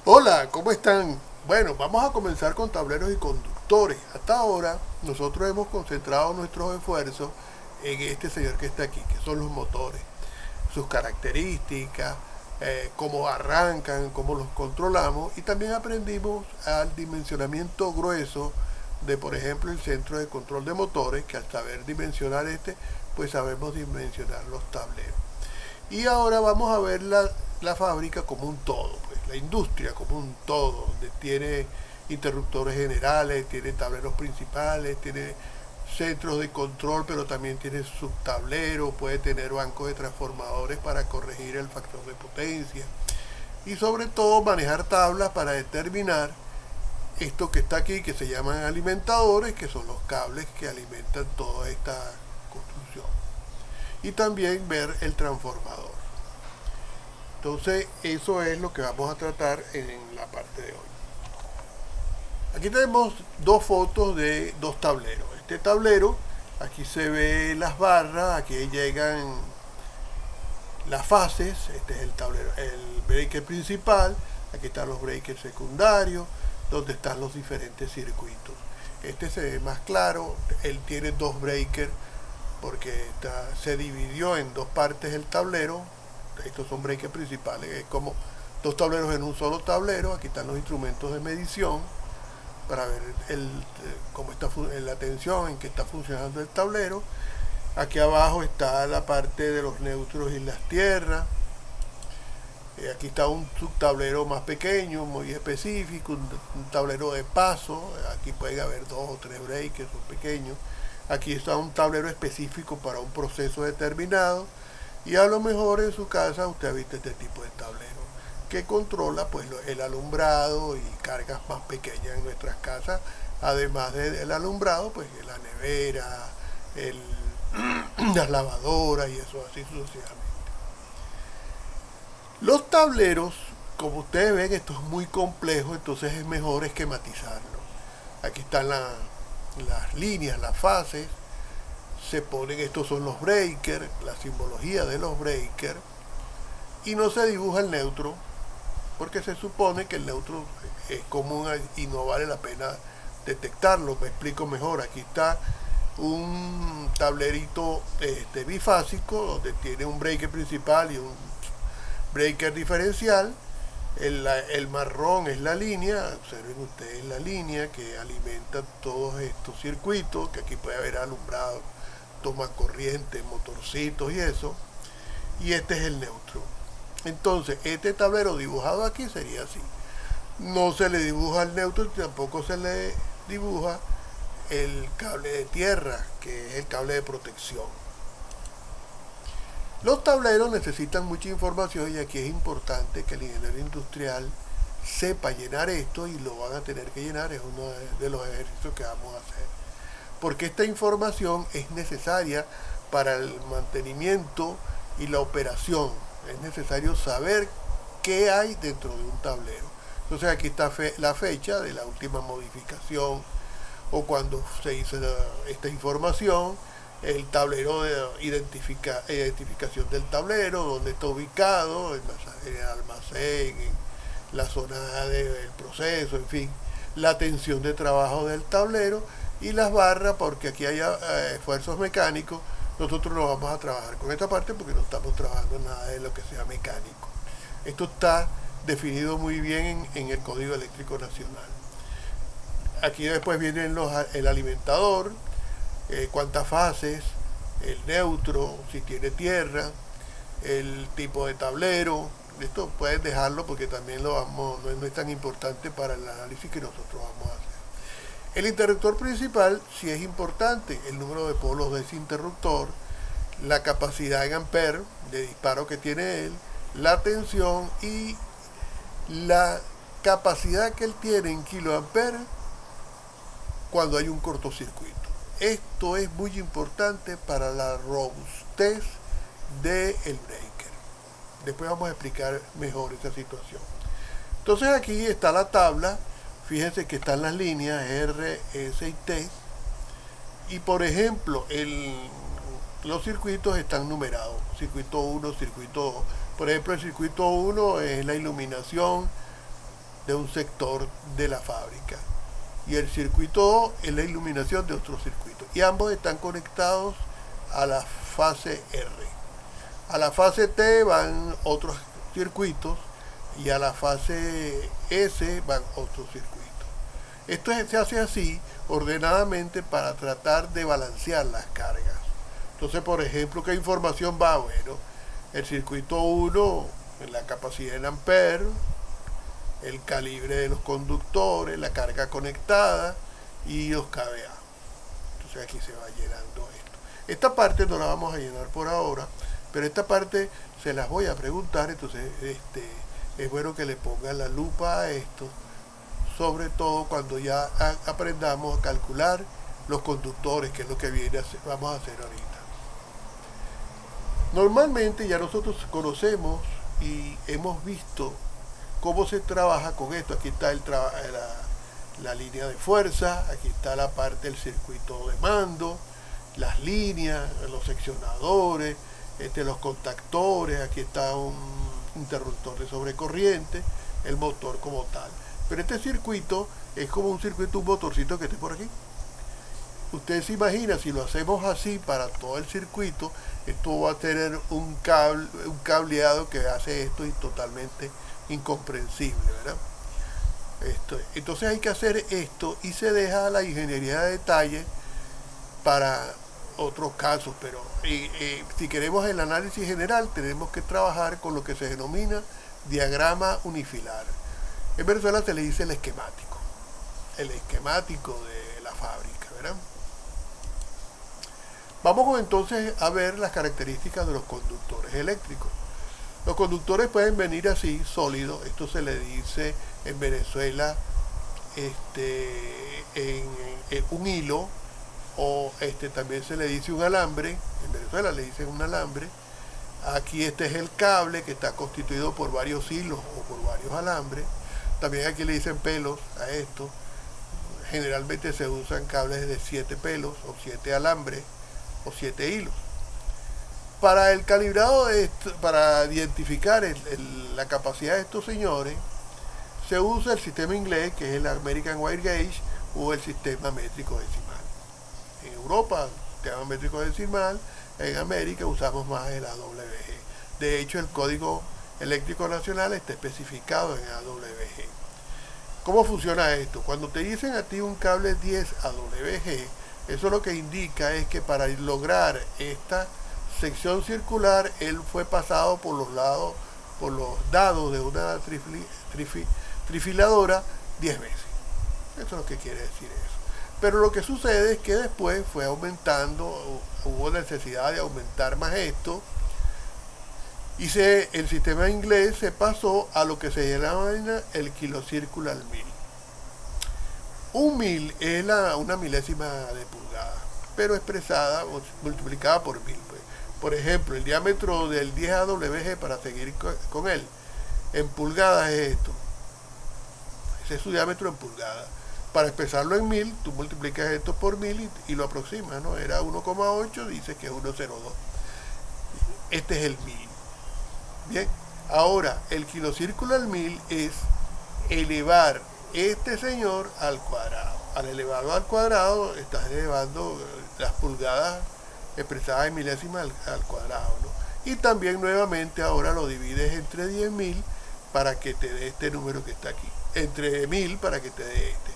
Hola, ¿cómo están? Bueno, vamos a comenzar con tableros y conductores. Hasta ahora nosotros hemos concentrado nuestros esfuerzos en este señor que está aquí, que son los motores, sus características, cómo arrancan, cómo los controlamos y también aprendimos al dimensionamiento grueso de, por ejemplo, el centro de control de motores, que al saber dimensionar pues sabemos dimensionar los tableros. Y ahora vamos a ver la fábrica como un todo, pues, la industria como un todo, donde tiene interruptores generales, tiene tableros principales, tiene centros de control, pero también tiene subtableros, puede tener bancos de transformadores para corregir el factor de potencia y sobre todo manejar tablas para determinar esto que está aquí, que se llaman alimentadores, que son los cables que alimentan toda esta construcción. Y también ver el transformador. Entonces, eso es lo que vamos a tratar en la parte de hoy. Aquí tenemos dos fotos de dos tableros. Este tablero, aquí se ve las barras, aquí llegan las fases, este es el tablero, el breaker principal, aquí están los breakers secundarios, donde están los diferentes circuitos. Este se ve más claro, él tiene dos breakers porque se dividió en dos partes el tablero. Estos son breakers principales, es como dos tableros en un solo tablero. Aquí están los instrumentos de medición para ver cómo está la tensión, en que está funcionando el tablero. Aquí abajo está la parte de los neutros y las tierras. Aquí está un subtablero más pequeño, muy específico, un tablero de paso. Aquí pueden haber dos o tres breakers, son pequeños. Aquí está un tablero específico para un proceso determinado. Y a lo mejor en su casa usted ha visto este tipo de tablero que controla pues el alumbrado y cargas más pequeñas en nuestras casas. Además del alumbrado, pues la nevera, el, las lavadoras y eso así sucesivamente. Los tableros, como ustedes ven, esto es muy complejo, entonces es mejor esquematizarlo. Aquí están las líneas, las fases, se ponen, estos son los breakers, la simbología de los breakers, y no se dibuja el neutro, porque se supone que el neutro es común y no vale la pena detectarlo. Me explico mejor, aquí está un tablerito bifásico, donde tiene un breaker principal y un breaker diferencial. El marrón es la línea, observen ustedes la línea que alimenta todos estos circuitos, que aquí puede haber alumbrado, toma corriente, motorcitos y eso. Y este es el neutro. Entonces, este tablero dibujado aquí sería así. No se le dibuja el neutro, tampoco se le dibuja el cable de tierra, que es el cable de protección. Los tableros necesitan mucha información y aquí es importante que el ingeniero industrial sepa llenar esto, y lo van a tener que llenar, es uno de los ejercicios que vamos a hacer. Porque esta información es necesaria para el mantenimiento y la operación. Es necesario saber qué hay dentro de un tablero. Entonces aquí está la fecha de la última modificación o cuando se hizo esta información, el tablero de identificación del tablero, donde está ubicado, en el almacén, en la zona del proceso, en fin, la tensión de trabajo del tablero y las barras, porque aquí hay esfuerzos mecánicos. Nosotros no vamos a trabajar con esta parte porque no estamos trabajando en nada de lo que sea mecánico. Esto está definido muy bien en el Código Eléctrico Nacional. Aquí después vienen el alimentador, cuántas fases, el neutro, si tiene tierra, el tipo de tablero. Esto pueden dejarlo porque también no es tan importante para el análisis que nosotros vamos a hacer. El interruptor principal sí es importante, el número de polos de ese interruptor, la capacidad en amperes de disparo que tiene él, la tensión y la capacidad que él tiene en kiloamperes cuando hay un cortocircuito. Esto es muy importante para la robustez del breaker. Después vamos a explicar mejor esa situación. Entonces aquí está la tabla. Fíjense que están las líneas R, S y T. Y por ejemplo, los circuitos están numerados. Circuito 1, circuito 2. Por ejemplo, el circuito 1 es la iluminación de un sector de la fábrica. Y el circuito O es la iluminación de otro circuito. Y ambos están conectados a la fase R. A la fase T van otros circuitos y a la fase S van otros circuitos. Esto se hace así ordenadamente para tratar de balancear las cargas. Entonces, por ejemplo, ¿qué información va? Bueno, el circuito 1, la capacidad en amperes, el calibre de los conductores, la carga conectada y los KVA. Entonces aquí se va llenando esto. Esta parte no la vamos a llenar por ahora, pero esta parte se las voy a preguntar, entonces es bueno que le pongan la lupa a esto, sobre todo cuando ya aprendamos a calcular los conductores, que es lo que vamos a hacer ahorita. Normalmente ya nosotros conocemos y hemos visto cómo se trabaja con esto. Aquí está la línea de fuerza, aquí está la parte del circuito de mando, las líneas, los seccionadores, los contactores, aquí está un interruptor de sobrecorriente, el motor como tal. Pero este circuito es como un circuito, un motorcito que esté por aquí. Usted se imagina, si lo hacemos así para todo el circuito, esto va a tener un cableado que hace esto y totalmente incomprensible, ¿verdad? Entonces hay que hacer esto y se deja la ingeniería de detalle para otros casos, pero si queremos el análisis general tenemos que trabajar con lo que se denomina diagrama unifilar. En Venezuela se le dice el esquemático de la fábrica, ¿verdad? Vamos entonces a ver las características de los conductores eléctricos. Los conductores pueden venir así, sólidos. Esto se le dice en Venezuela en un hilo, o también se le dice un alambre. En Venezuela le dicen un alambre. Aquí es el cable que está constituido por varios hilos o por varios alambres. También aquí le dicen pelos a esto. Generalmente se usan cables de 7 pelos o 7 alambres o 7 hilos. Para el calibrado de esto, para identificar la capacidad de estos señores, se usa el sistema inglés, que es el American Wire Gauge, o el sistema métrico decimal. En Europa, el sistema métrico decimal. En América usamos más el AWG. De hecho, el Código Eléctrico Nacional está especificado en AWG. ¿Cómo funciona esto? Cuando te dicen a ti un cable 10 AWG, eso lo que indica es que para lograr esta sección circular, él fue pasado por los dados de una trifiladora 10 veces. Eso es lo que quiere decir eso. Pero lo que sucede es que después fue aumentando, hubo necesidad de aumentar más esto, y el sistema inglés se pasó a lo que se llama el kilocírculo al mil. Un mil es una milésima de pulgada, pero expresada o multiplicada por 1000. Pues. Por ejemplo, el diámetro del 10 AWG, para seguir con él, en pulgadas es esto. Ese es su diámetro en pulgadas. Para expresarlo en 1000, tú multiplicas esto por 1000 y lo aproximas, ¿no? Era 1,8, dice que es 1,02. Este es el 1000. Bien, ahora el kilocírculo al 1000 es elevar este señor al cuadrado. Al elevarlo al cuadrado, estás elevando las pulgadas expresadas en milésimas al cuadrado, ¿no? Y también nuevamente ahora lo divides entre 10.000 para que te dé este número que está aquí. Entre 1000 para que te dé este.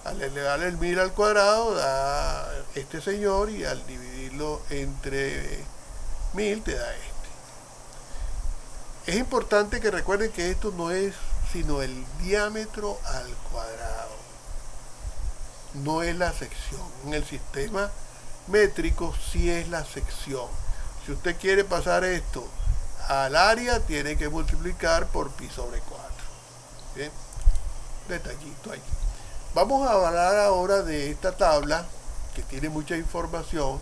Al elevar el 1000 al cuadrado da este señor, y al dividirlo entre 1000 te da este. Es importante que recuerden que esto no es sino el diámetro al cuadrado. No es la sección. En el sistema métrico sí es la sección. Si usted quiere pasar esto al área, tiene que multiplicar por pi sobre 4. ¿Bien? Detallito aquí. Vamos a hablar ahora de esta tabla, que tiene mucha información,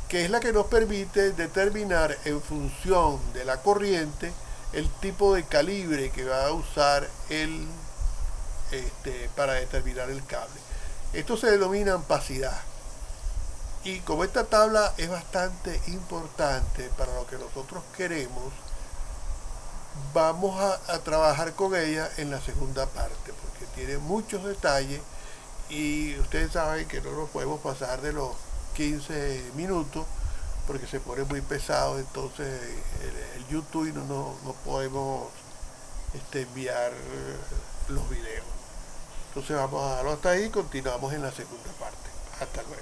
que es la que nos permite determinar en función de la corriente el tipo de calibre que va a usar para determinar el cable. Esto se denomina ampacidad. Y como esta tabla es bastante importante para lo que nosotros queremos, vamos a trabajar con ella en la segunda parte, porque tiene muchos detalles y ustedes saben que no nos podemos pasar de los 15 minutos porque se pone muy pesado, entonces el YouTube y no podemos enviar los videos. Entonces vamos a dejarlo hasta ahí y continuamos en la segunda parte. Hasta luego.